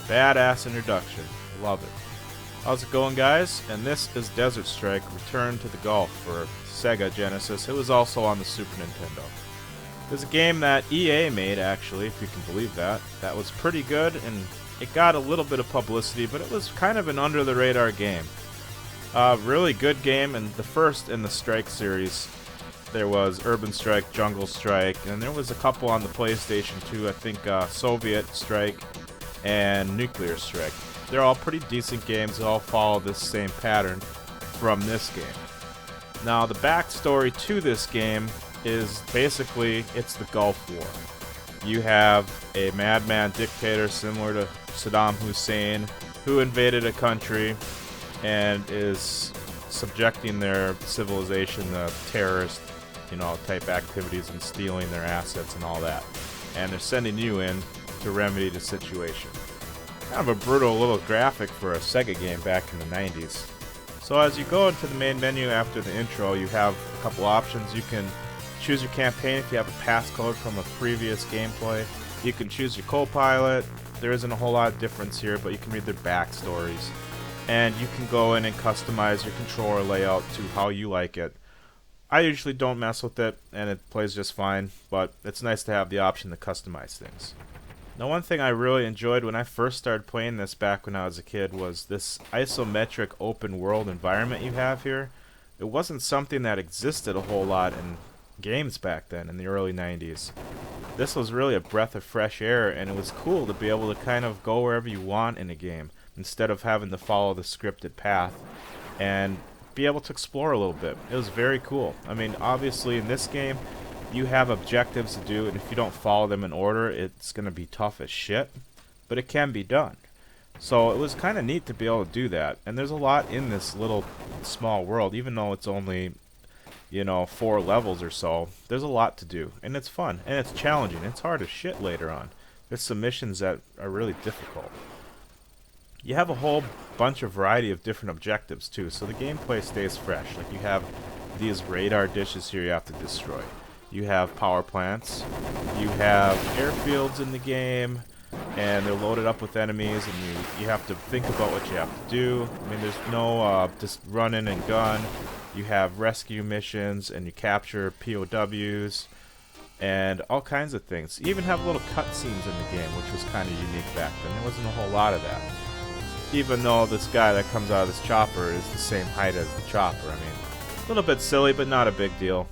Badass introduction. Love it. How's it going, guys? And this is Desert Strike Return to the Gulf for Sega Genesis. It was also on the Super Nintendo. It was a game that EA made, actually, if you can believe that. That was pretty good, and it got a little bit of publicity, but it was kind of an under-the-radar game. Really good game, and the first in the Strike series. There was Urban Strike, Jungle Strike, and there was a couple on the PlayStation 2, I think Soviet Strike and Nuclear Strike. They're all pretty decent games. They all follow this same pattern from this game. Now, the backstory to this game is basically it's the Gulf War. You have a madman dictator similar to Saddam Hussein who invaded a country and is subjecting their civilization to terrorist, type activities and stealing their assets and all that. And they're sending you in to remedy the situation. Kind of a brutal little graphic for a Sega game back in the 90s. So as you go into the main menu after the intro, you have a couple options. You can choose your campaign if you have a passcode from a previous gameplay. You can choose your co-pilot. There isn't a whole lot of difference here, but you can read their backstories. And you can go in and customize your controller layout to how you like it. I usually don't mess with it, and it plays just fine, but it's nice to have the option to customize things. Now, one thing I really enjoyed when I first started playing this back when I was a kid was this isometric open world environment you have here. It wasn't something that existed a whole lot in games back then in the early 90s. This was really a breath of fresh air, and it was cool to be able to kind of go wherever you want in a game instead of having to follow the scripted path and be able to explore a little bit. It was very cool. I mean, obviously in this game you have objectives to do, and if you don't follow them in order, it's going to be tough as shit, but it can be done. So it was kind of neat to be able to do that, and there's a lot in this little small world. Even though it's only 4 levels or so, there's a lot to do, and it's fun, and it's challenging. It's hard as shit later on. There's some missions that are really difficult. You have a whole bunch of variety of different objectives too, so the gameplay stays fresh. Like, you have these radar dishes here you have to destroy. You have power plants. You have airfields in the game, and they're loaded up with enemies, and you have to think about what you have to do. I mean, there's no just run in and gun. You have rescue missions, and you capture POWs, and all kinds of things. You even have little cutscenes in the game, which was kind of unique back then. There wasn't a whole lot of that. Even though this guy that comes out of this chopper is the same height as the chopper. I mean, a little bit silly, but not a big deal.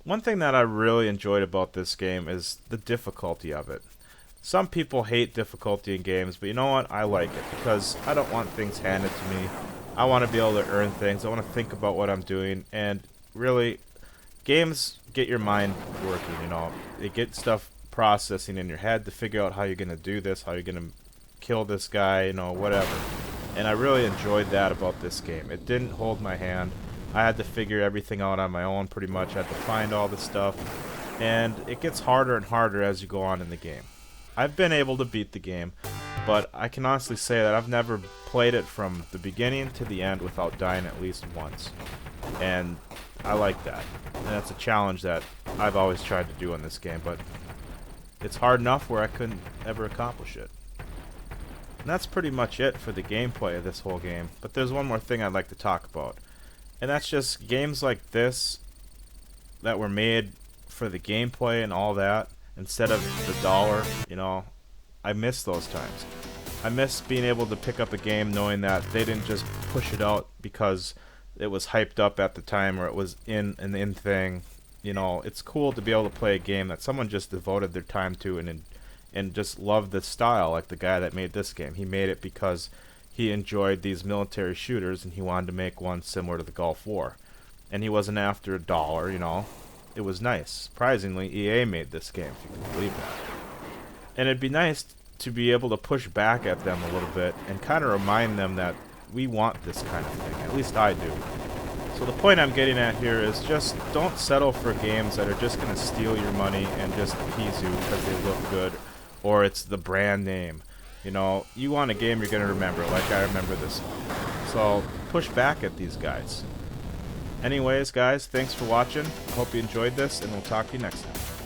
One thing that I really enjoyed about this game is the difficulty of it. Some people hate difficulty in games, but you know what? I like it because I don't want things handed to me. I want to be able to earn things. I want to think about what I'm doing, and really, games get your mind working, They get stuff processing in your head to figure out how you're going to do this, how you're going to kill this guy, whatever. And I really enjoyed that about this game. It didn't hold my hand. I had to figure everything out on my own pretty much. I had to find all this stuff, and it gets harder and harder as you go on in the game. I've been able to beat the game, but I can honestly say that I've never played it from the beginning to the end without dying at least once. And I like that. And that's a challenge that I've always tried to do in this game, but it's hard enough where I couldn't ever accomplish it. And that's pretty much it for the gameplay of this whole game. But there's one more thing I'd like to talk about. And that's just games like this that were made for the gameplay and all that, instead of the dollar, I miss those times. I miss being able to pick up a game knowing that they didn't just push it out because it was hyped up at the time or it was in an in thing. It's cool to be able to play a game that someone just devoted their time to and just loved the style, like the guy that made this game. He made it because he enjoyed these military shooters, and he wanted to make one similar to the Gulf War. And he wasn't after a dollar, It was nice. Surprisingly, EA made this game, if you can believe that. And it'd be nice to be able to push back at them a little bit and kind of remind them that we want this kind of thing. At least I do. So the point I'm getting at here is just don't settle for games that are just going to steal your money and just appease you because they look good, or it's the brand name. You want a game you're going to remember, like I remember this one. So push back at these guys. Anyways, guys, thanks for watching. I hope you enjoyed this, and we'll talk to you next time.